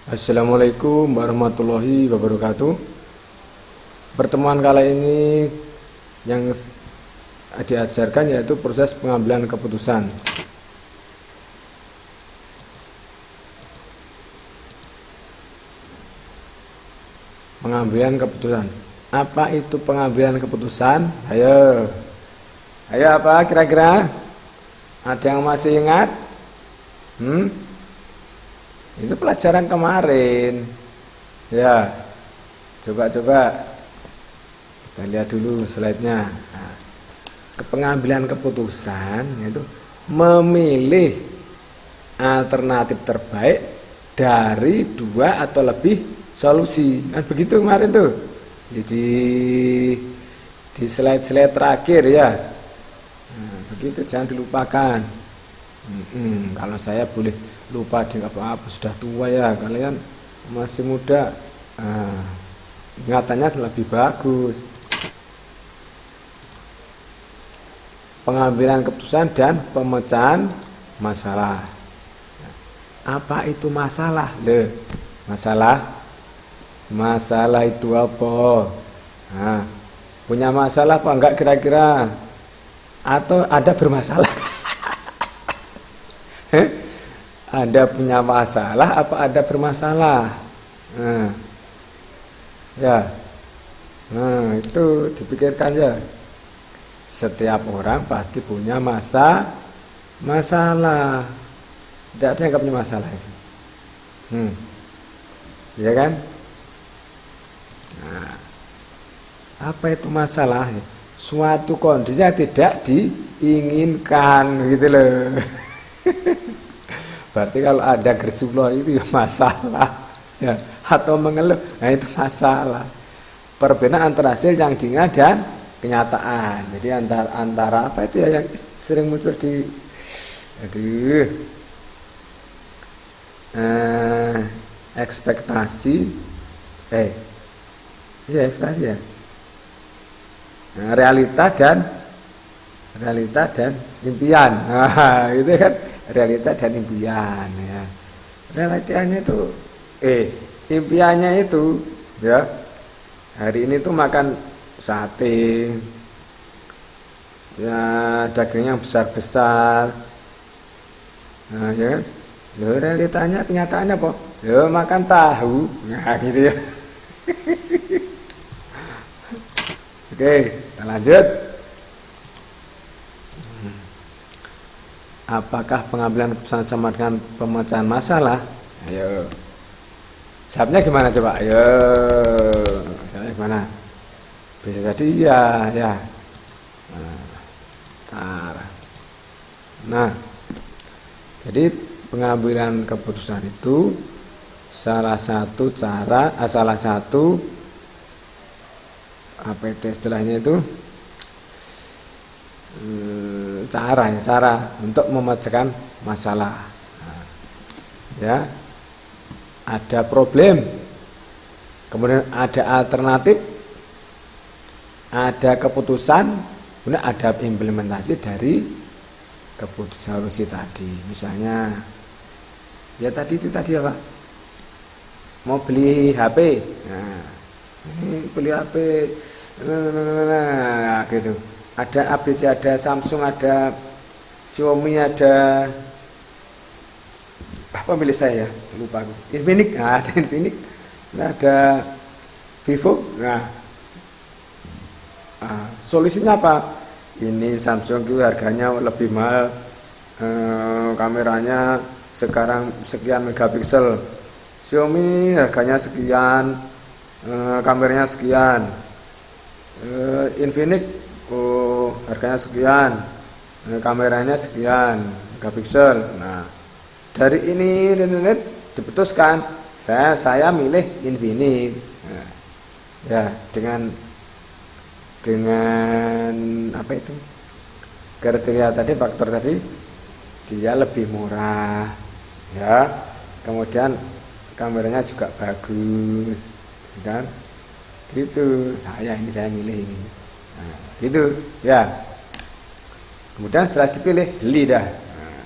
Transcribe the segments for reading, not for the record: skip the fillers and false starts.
Assalamualaikum warahmatullahi wabarakatuh. Pertemuan kali ini yang diajarkan yaitu proses pengambilan keputusan. Pengambilan keputusan. Apa itu pengambilan keputusan? Ayo. Ayo apa kira-kira? Ada yang masih ingat? Itu pelajaran kemarin. Ya. Coba-coba kita lihat dulu slide-nya. Nah, pengambilan keputusan yaitu memilih alternatif terbaik dari dua atau lebih solusi. Kan begitu kemarin tuh. Di slide-slide terakhir ya. Nah, begitu jangan dilupakan. Kalau saya boleh lupa di apa-apa, sudah tua ya, kalian masih muda, ingatannya lebih bagus. Pengambilan keputusan dan pemecahan masalah. Apa itu masalah? Masalah itu apa? Nah, punya masalah apa enggak kira-kira? Atau ada bermasalah? Anda punya masalah apa ada bermasalah? Itu dipikirkan ya. Setiap orang pasti punya masalah. Tidak ada yang nggak punya masalah itu. Ya kan? Nah, apa itu masalah? Suatu kondisi yang tidak diinginkan gitu loh. Berarti kalau ada gersuloh itu ya masalah ya, atau mengeluh, nah itu masalah. Perbedaan antara hasil yang diingat dan kenyataan. Jadi antara apa itu ya yang sering muncul di ekspektasi ekspektasi ya. Nah, realita dan impian. Nah, itu kan realita dan impian ya. Realitanya itu impiannya itu ya. Hari ini tuh makan sate. Ya, dagingnya besar-besar. Nah, ya kan? Loh, realitanya kenyataannya apa? Loh, makan tahu. Nah, gitu ya. Oke, kita lanjut. Apakah pengambilan keputusan sama dengan pemecahan masalah? Ayo. Jawabnya gimana coba? Ayo. Jawabnya gimana? Bisa jadi ya. Nah, jadi pengambilan keputusan itu salah satu apa itu istilahnya itu? Cara untuk memecahkan masalah. Ya, ada problem, kemudian ada alternatif, ada keputusan, kemudian ada implementasi dari keputusan solusi tadi. Misalnya, ya tadi apa? Mau beli HP, nah, ini beli HP, nah, gitu. Ada ABC, ada Samsung, ada Xiaomi, ada apa milik saya ya, lupa aku. Infinix, nah, ada Infinix, nah, ada Vivo. Nah, solusinya apa? Ini Samsung itu harganya lebih mahal, kameranya sekarang sekian megapiksel. Xiaomi harganya sekian, kameranya sekian. Infinix harganya sekian, kameranya sekian megapiksel. Nah, dari ini diputuskan saya milih Infinix. Nah, ya dengan apa itu kriteria tadi, faktor tadi, dia lebih murah ya, kemudian kameranya juga bagus kan, gitu. Saya milih ini. Nah, gitu ya. Kemudian setelah dipilih, beli dah. Nah,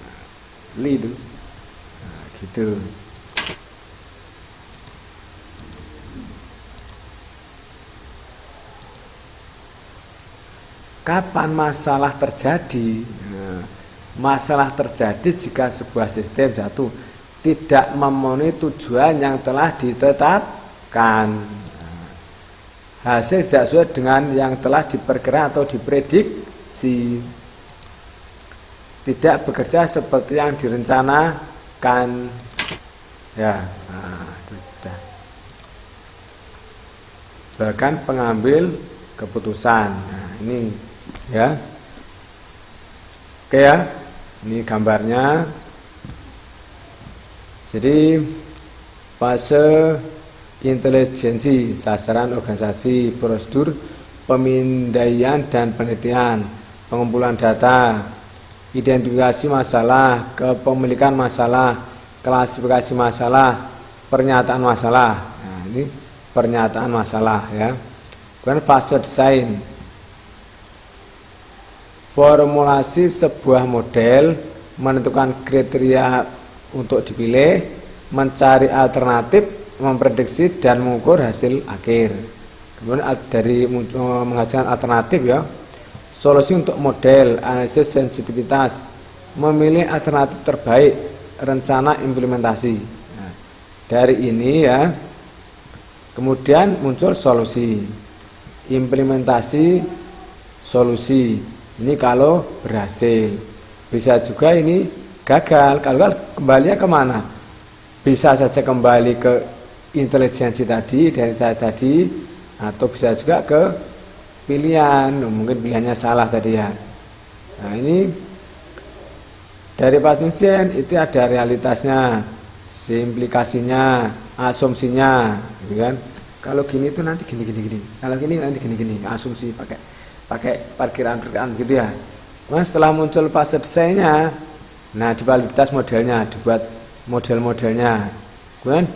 beli itu. Nah, gitu. kapan masalah terjadi? Nah, masalah terjadi jika sebuah sistem satu tidak memenuhi tujuan yang telah ditetapkan. Nah, hasil tidak sesuai dengan yang telah diperkirakan atau diprediksi, tidak bekerja seperti yang direncanakan. Ya, nah, itu sudah. Bahkan pengambil keputusan. Nah, ini ya. Oke ya. Ini gambarnya. Jadi fase intelijensi, sasaran, organisasi, prosedur, pemindaian dan penelitian, pengumpulan data, identifikasi masalah, kepemilikan masalah, klasifikasi masalah, pernyataan masalah. Nah, ini pernyataan masalah ya. Kemudian fase desain, formulasi sebuah model, menentukan kriteria untuk dipilih, mencari alternatif, memprediksi dan mengukur hasil akhir. Kemudian dari menghasilkan alternatif ya, solusi untuk model, analisis sensitivitas, memilih alternatif terbaik, rencana implementasi. Nah, dari ini ya, kemudian muncul solusi, implementasi solusi. Ini kalau berhasil. Bisa juga ini gagal. Kalau kembalinya kemana? Bisa saja kembali ke intelijensi tadi, dari saya tadi, atau bisa juga ke pilihan. Mungkin pilihannya salah tadi ya. Nah, ini dari pasien itu ada realitasnya, implikasinya, asumsinya, gitu kan? Kalau gini itu nanti gini. Kalau gini nanti gini. Asumsi pakai perkiraan gitu ya. Nah, setelah muncul fase desainnya, nah di validitas modelnya, dibuat model-modelnya. Kemudian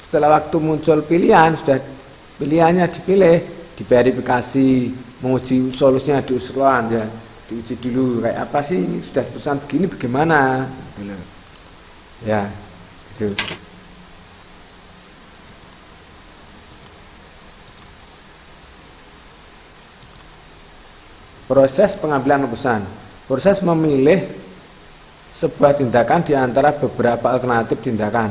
setelah waktu muncul pilihan, sudah pilihannya dipilih, diverifikasi, menguji solusinya diusulkan ya, diuji dulu kayak apa sih ini, sudah pesan begini bagaimana gitu. Ya, gitu. Proses pengambilan keputusan, proses memilih sebuah tindakan di antara beberapa alternatif tindakan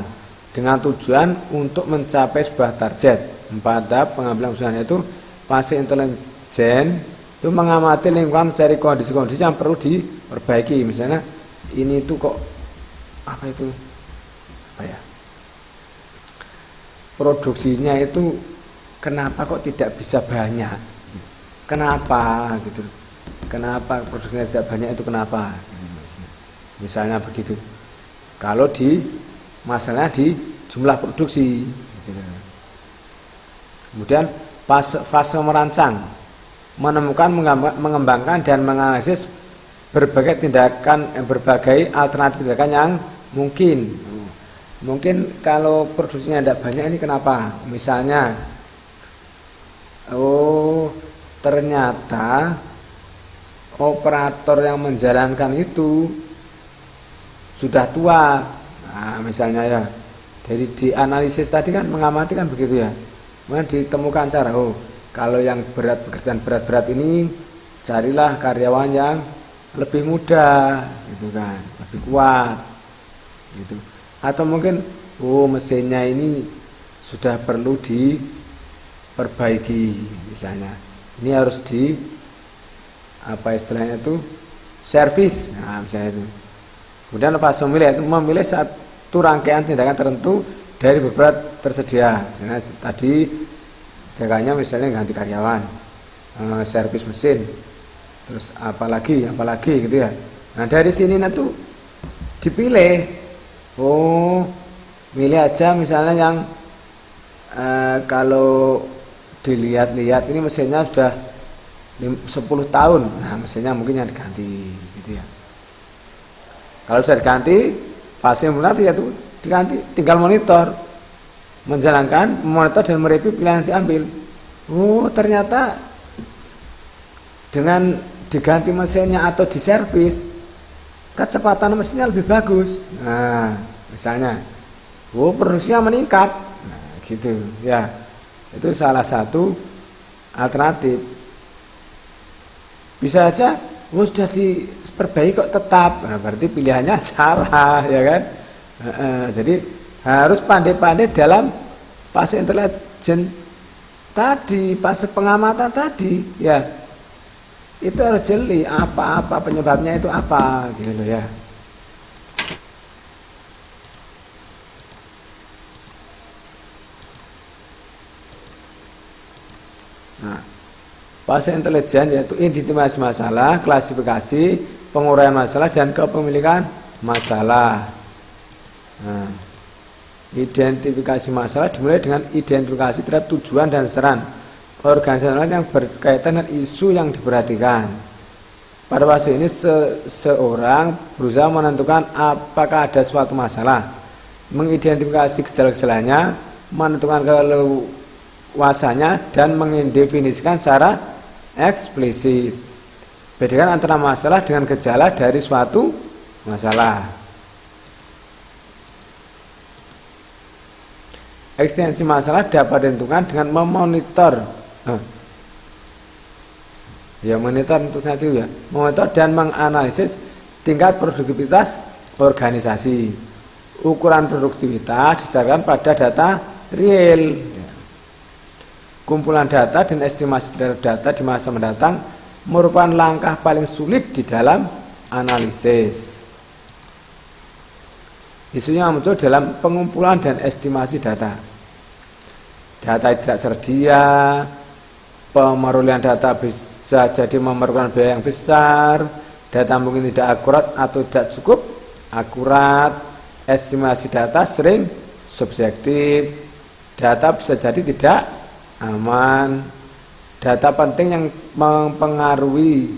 dengan tujuan untuk mencapai sebuah target. 4 tahap pengambilan keputusan, yaitu fase intelijen itu mengamati lingkungan, mencari kondisi-kondisi yang perlu diperbaiki. Misalnya ini tuh kok produksinya itu kenapa kok tidak bisa banyak, kenapa gitu, kenapa produksinya tidak banyak itu kenapa, misalnya begitu. Kalau di masalahnya di jumlah produksi gitu. Kemudian fase merancang, menemukan, mengembangkan dan menganalisis berbagai alternatif tindakan yang mungkin. Mungkin kalau produksinya tidak banyak ini kenapa? Misalnya, ternyata operator yang menjalankan itu sudah tua. Nah, misalnya ya, dari dianalisis tadi kan, mengamati kan begitu ya. Kemudian ditemukan cara, kalau yang pekerjaan berat ini carilah karyawan yang lebih muda, gitu kan, lebih kuat, gitu. Atau mungkin, mesinnya ini sudah perlu diperbaiki, misalnya. Ini harus istilahnya itu servis, nah misalnya itu. Kemudian fase memilih satu rangkaian tindakan tertentu dari beberapa tersedia. Misalnya tadi tindakannya misalnya ganti karyawan, servis mesin, terus apalagi gitu ya. Nah dari sini nanti dipilih, milih aja misalnya yang kalau dilihat-lihat ini mesinnya sudah 10 tahun, nah mesinnya mungkin yang diganti gitu ya. Kalau sudah diganti, fase nanti ya tuh diganti, tinggal monitor, memonitor dan mereview pilihan yang diambil. Ternyata dengan diganti mesinnya atau diservis, kecepatan mesinnya lebih bagus. Nah, misalnya, produksinya meningkat, nah, gitu ya. Itu salah satu alternatif. Bisa aja, sudah diperbaiki kok tetap, nah, berarti pilihannya salah, ya kan? Jadi harus pandai-pandai dalam fase intelijen tadi, fase pengamatan tadi, ya itu harus jeli apa-apa penyebabnya itu apa, gitu loh ya. Nah, fase intelijen yaitu identifikasi masalah, klasifikasi, penguraian masalah, dan kepemilikan masalah. Nah, identifikasi masalah dimulai dengan identifikasi terhadap tujuan dan sasaran organisasional yang berkaitan dengan isu yang diperhatikan. Pada fase ini seseorang berusaha menentukan apakah ada suatu masalah, mengidentifikasi gejala-gejalanya, menentukan keluasannya, dan mendefinisikan secara eksplisit. Bedakan antara masalah dengan gejala dari suatu masalah. Ekstensi masalah dapat ditentukan dengan memonitor, monitor untuk saya itu ya, memonitor dan menganalisis tingkat produktivitas organisasi. Ukuran produktivitas didasarkan pada data real. Kumpulan data dan estimasi terhadap data di masa mendatang merupakan langkah paling sulit di dalam analisis. Isunya muncul dalam pengumpulan dan estimasi data. Data tidak tersedia, pemerolehan data bisa jadi memerlukan biaya yang besar, data mungkin tidak akurat atau tidak cukup akurat, estimasi data sering subjektif, data bisa jadi tidak aman, data penting yang mempengaruhi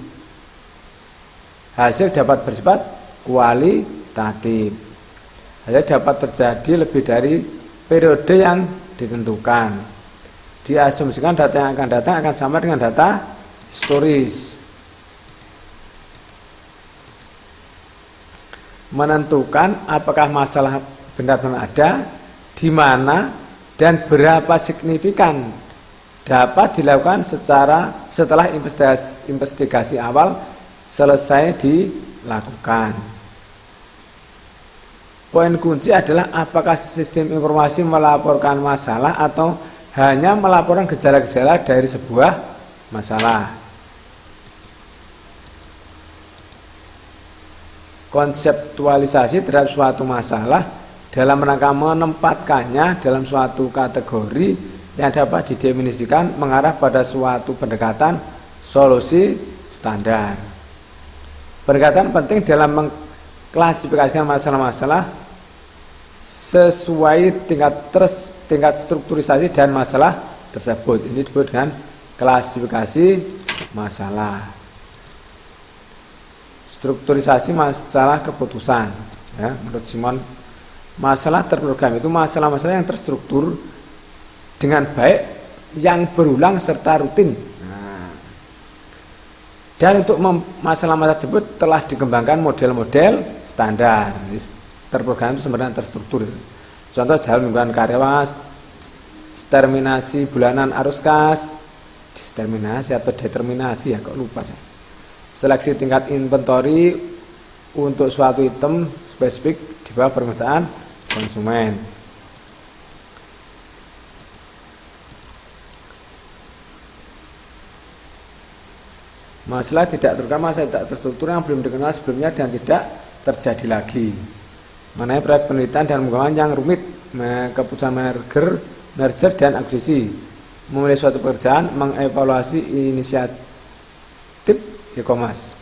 hasil dapat bersifat kualitatif. Hasil dapat terjadi lebih dari periode yang ditentukan. Diasumsikan data yang akan datang akan sama dengan data historis. Menentukan apakah masalah benar-benar ada, di mana, dan berapa signifikan dapat dilakukan setelah investigasi awal selesai dilakukan. Poin kunci adalah apakah sistem informasi melaporkan masalah atau hanya melaporkan gejala-gejala dari sebuah masalah. Konseptualisasi terhadap suatu masalah dalam rangka menempatkannya dalam suatu kategori yang dapat didefinisikan mengarah pada suatu pendekatan solusi standar. Pendekatan penting dalam mengklasifikasikan masalah-masalah sesuai tingkat strukturisasi dan masalah tersebut. Ini disebut dengan klasifikasi masalah. Strukturisasi masalah keputusan, ya, menurut Simon, masalah terprogram itu masalah-masalah yang terstruktur dengan baik, yang berulang serta rutin. Dan untuk masalah-masalah tersebut telah dikembangkan model-model standar. Terprogram itu sebenarnya terstruktur. Contoh jadwal mingguan karyawan, terminasi bulanan arus kas, determinasi atau determinasi, ya kok lupa saya. Seleksi tingkat inventory untuk suatu item spesifik di bawah permintaan konsumen. Masalah tidak terutama masalah tidak terstruktur yang belum dikenal sebelumnya dan tidak terjadi lagi. Mengenai proyek penelitian dan pengembangan yang rumit, keputusan merger dan akuisisi, memilih suatu pekerjaan, mengevaluasi inisiatif e-commerce.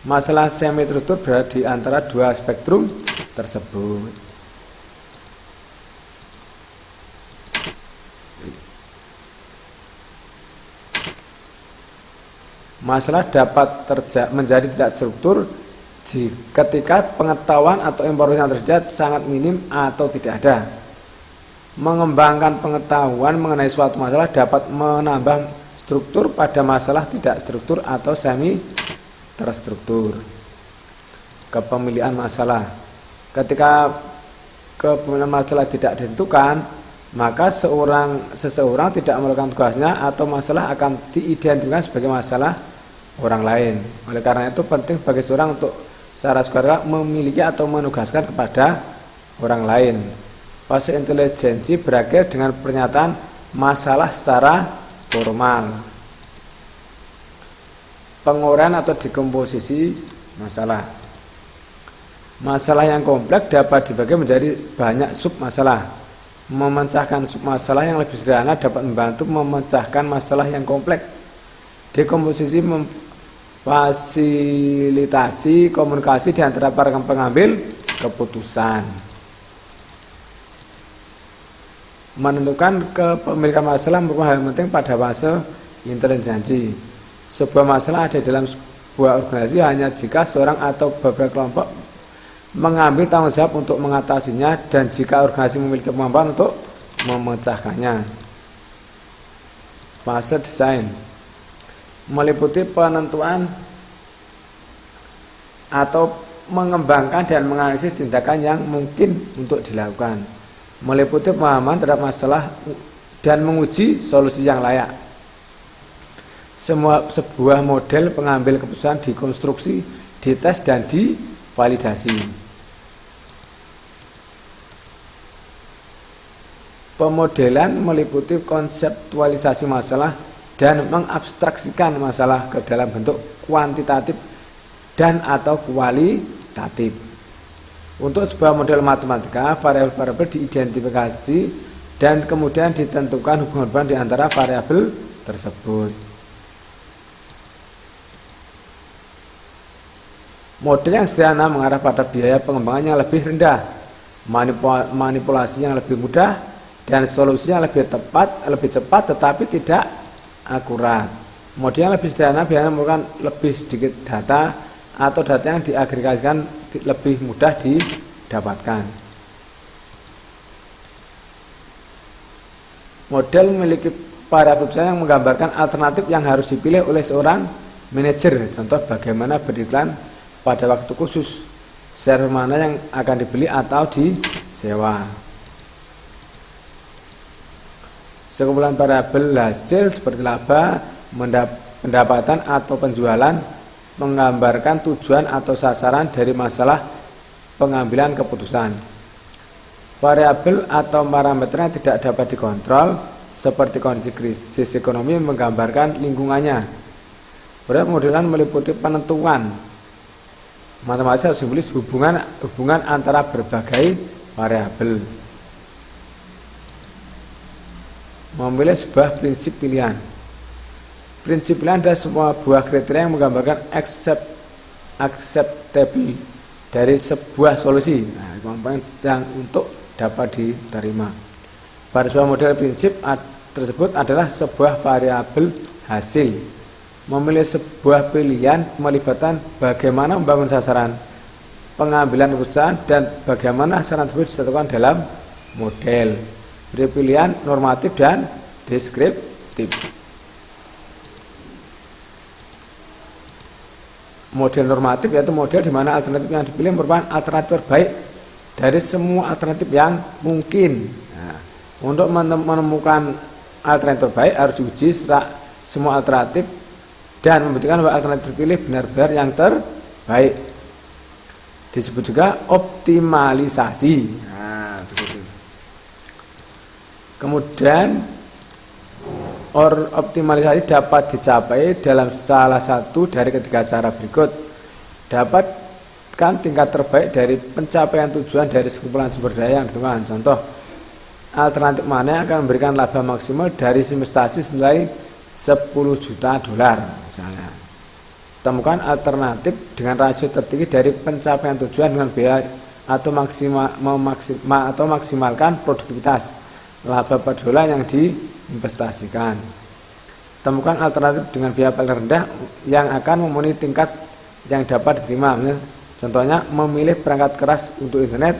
Masalah semi terstruktur berada di antara dua spektrum tersebut. Masalah dapat menjadi tidak struktur ketika pengetahuan atau informasi yang tersedia sangat minim atau tidak ada. Mengembangkan pengetahuan mengenai suatu masalah dapat menambah struktur pada masalah tidak struktur atau semi terstruktur. Kepemilikan masalah. Ketika kepemilikan masalah tidak ditentukan, maka seseorang tidak melakukan tugasnya atau masalah akan diidentifikasi sebagai masalah orang lain. Oleh karena itu penting bagi seorang untuk secara sukarela memiliki atau menugaskan kepada orang lain. Fase intelijensi berakhir dengan pernyataan masalah secara formal. Penguraian atau dekomposisi masalah. Masalah yang kompleks dapat dibagi menjadi banyak sub masalah. Memecahkan sub masalah yang lebih sederhana dapat membantu memecahkan masalah yang kompleks. Dekomposisi memfasilitasi komunikasi di antara para pengambil keputusan. Menentukan kepemilikan masalah merupakan hal penting pada fase intelijensi. Sebuah masalah ada dalam sebuah organisasi hanya jika seorang atau beberapa kelompok mengambil tanggung jawab untuk mengatasinya dan jika organisasi memiliki kemampuan untuk memecahkannya. Fase desain meliputi penentuan atau mengembangkan dan menganalisis tindakan yang mungkin untuk dilakukan, meliputi pemahaman terhadap masalah dan menguji solusi yang layak. Sebuah model pengambil keputusan dikonstruksi, dites dan divalidasi. Pemodelan meliputi konseptualisasi masalah dan mengabstraksikan masalah ke dalam bentuk kuantitatif dan atau kualitatif. Untuk sebuah model matematika, variabel-variabel diidentifikasi dan kemudian ditentukan hubungan di antara variabel tersebut. Model yang sederhana mengarah pada biaya pengembangan yang lebih rendah, manipulasi yang lebih mudah, dan solusi yang lebih cepat tetapi tidak akurat. Model yang lebih sederhana biasanya memerlukan lebih sedikit data atau data yang diagregasikan lebih mudah didapatkan. Model memiliki variabel yang menggambarkan alternatif yang harus dipilih oleh seorang manajer. Contoh bagaimana beriklan pada waktu khusus, server mana yang akan dibeli atau disewa. Sekumpulan variabel hasil seperti laba, pendapatan atau penjualan menggambarkan tujuan atau sasaran dari masalah pengambilan keputusan. Variabel atau parameter yang tidak dapat dikontrol seperti kondisi krisis ekonomi menggambarkan lingkungannya. Modelan meliputi penentuan matematis harus simbolis hubungan antara berbagai variabel. Memilih sebuah prinsip pilihan. Prinsip pilihan adalah semua buah kriteria yang menggambarkan acceptable dari sebuah solusi. Kemampuan yang untuk dapat diterima. Pada sebuah model prinsip tersebut adalah sebuah variabel hasil. Memilih sebuah pilihan melibatkan bagaimana membangun sasaran pengambilan keputusan dan bagaimana sasaran tersebut ditetapkan dalam model. Beri pilihan normatif dan deskriptif. Model normatif yaitu model di mana alternatif yang dipilih merupakan alternatif terbaik dari semua alternatif yang mungkin. Nah, untuk menemukan alternatif terbaik harus diuji semua alternatif dan membuktikan bahwa alternatif terpilih benar-benar yang terbaik. Disebut juga optimalisasi. Nah, begitu. Kemudian optimalisasi dapat dicapai dalam salah satu dari ketiga cara berikut. Dapatkan tingkat terbaik dari pencapaian tujuan dari sekumpulan sumber daya yang ditentukan. Contoh, alternatif mana yang akan memberikan laba maksimal dari investasi senilai 10 juta dolar misalnya. Temukan alternatif dengan rasio tertinggi dari pencapaian tujuan dengan biaya atau maksimalkan produktivitas laba per dolar yang diinvestasikan. Temukan alternatif dengan biaya paling rendah yang akan memenuhi tingkat yang dapat diterima. Contohnya memilih perangkat keras untuk internet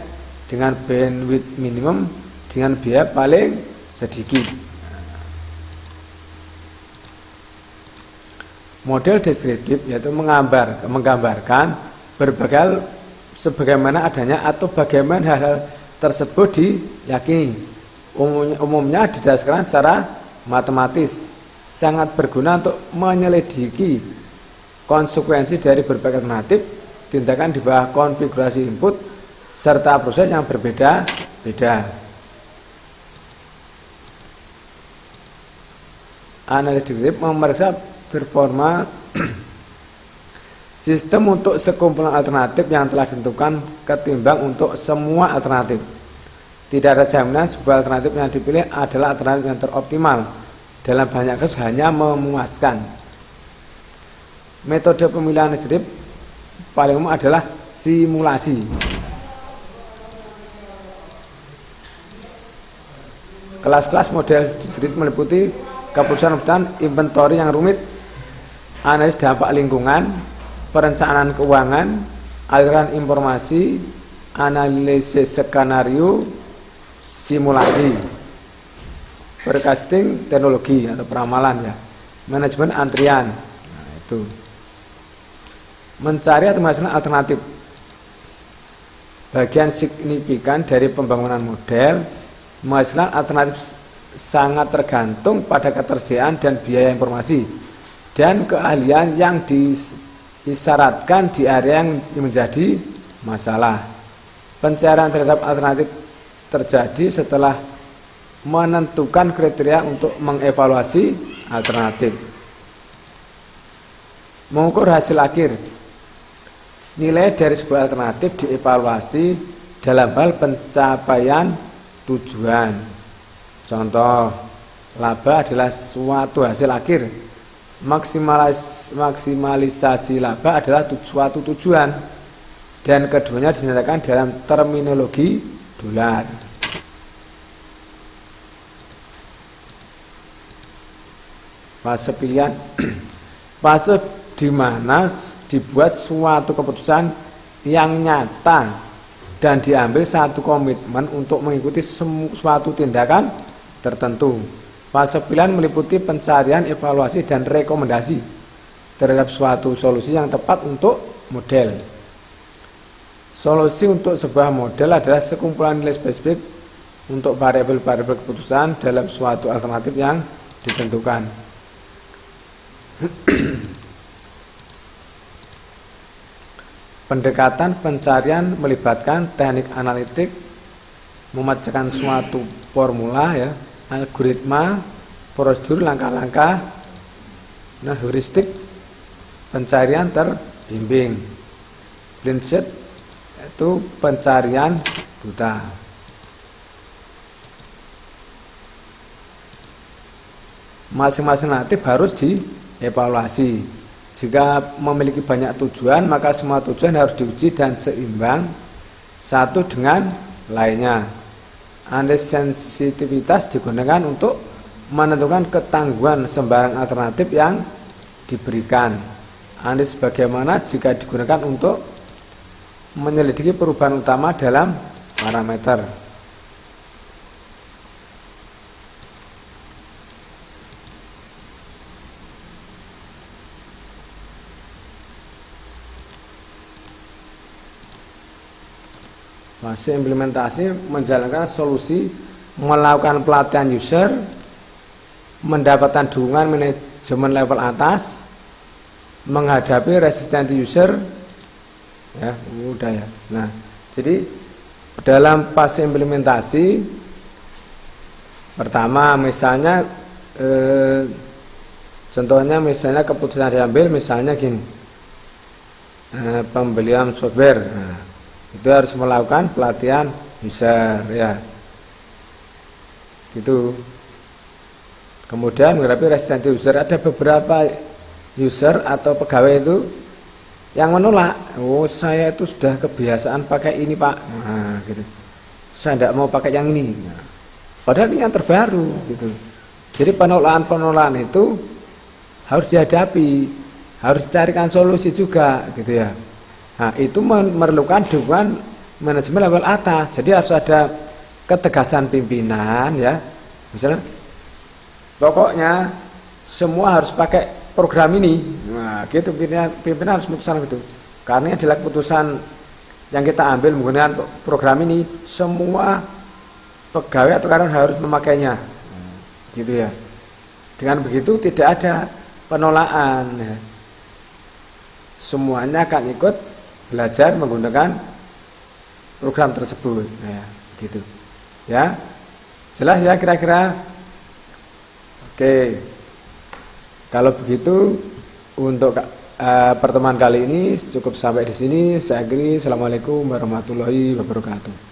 dengan bandwidth minimum dengan biaya paling sedikit. Model deskriptif yaitu menggambarkan berbagai sebagaimana adanya atau bagaimana hal-hal tersebut diyakini. Umumnya didasarkan secara matematis, sangat berguna untuk menyelidiki konsekuensi dari berbagai alternatif tindakan di bawah konfigurasi input serta proses yang berbeda-beda. Analis deskriptif memeriksa performa sistem untuk sekumpulan alternatif yang telah ditentukan ketimbang untuk semua alternatif. Tidak ada jaminan sebuah alternatif yang dipilih adalah alternatif yang teroptimal. Dalam banyak kasus hanya memuaskan. Metode pemilihan deskriptif paling umum adalah simulasi. Kelas-kelas model deskriptif meliputi keputusan inventory yang rumit, analisis dampak lingkungan, perencanaan keuangan, aliran informasi, analisis skenario, simulasi, forecasting teknologi atau peramalan ya, manajemen antrian. Nah, itu. Mencari atau menghasilkan alternatif. Bagian signifikan dari pembangunan model menghasilkan alternatif sangat tergantung pada ketersediaan dan biaya informasi dan keahlian yang disyaratkan di area yang menjadi masalah. Pencarian terhadap alternatif terjadi setelah menentukan kriteria untuk mengevaluasi alternatif. Mengukur hasil akhir. Nilai dari sebuah alternatif dievaluasi dalam hal pencapaian tujuan. Contoh, laba adalah suatu hasil akhir. Maksimalisasi laba adalah suatu tujuan. Dan keduanya dinyatakan dalam terminologi dolar. Fase pilihan. Fase di mana dibuat suatu keputusan yang nyata dan diambil satu komitmen untuk mengikuti suatu tindakan tertentu. Fase pilihan meliputi pencarian, evaluasi, dan rekomendasi terhadap suatu solusi yang tepat untuk model. Solusi untuk sebuah model adalah sekumpulan nilai spesifik untuk variabel-variabel keputusan dalam suatu alternatif yang ditentukan. Pendekatan pencarian melibatkan teknik analitik, memecahkan suatu formula ya, algoritma, prosedur, langkah-langkah, dan heuristik pencarian terbimbing. Blind search itu pencarian buta. Masing-masing alternatif harus dievaluasi. Jika memiliki banyak tujuan, maka semua tujuan harus diuji dan seimbang satu dengan lainnya. Analisis sensitivitas digunakan untuk menentukan ketangguhan sembarang alternatif yang diberikan. Analisis bagaimana jika digunakan untuk menyelidiki perubahan utama dalam parameter. Fase implementasi menjalankan solusi, melakukan pelatihan user, mendapatkan dukungan manajemen level atas, menghadapi resistensi user, ya mudah ya. Nah, jadi dalam fase implementasi pertama misalnya contohnya misalnya keputusan diambil misalnya gini, pembelian software. Nah, itu harus melakukan pelatihan user ya gitu. Kemudian menghadapi resistensi user, ada beberapa user atau pegawai itu yang menolak. Oh, saya itu sudah kebiasaan pakai ini pak, nah gitu, saya tidak mau pakai yang ini. Nah, padahal ini yang terbaru gitu. Jadi penolakan itu harus dihadapi, harus dicarikan solusi juga gitu ya. Nah, itu memerlukan dukungan manajemen level atas. Jadi harus ada ketegasan pimpinan ya. Misalnya pokoknya semua harus pakai program ini. Nah, gitu pimpinan harus memutuskan gitu. Karena adalah keputusan yang kita ambil menggunakan program ini, semua pegawai atau karyawan harus memakainya. Gitu ya. Dengan begitu tidak ada penolakan ya. semuanya akan ikut belajar menggunakan program tersebut. Nah, gitu. Ya. Jelas ya kira-kira? Oke. Kalau begitu untuk pertemuan kali ini cukup sampai di sini. Saya akhiri. Assalamualaikum warahmatullahi wabarakatuh.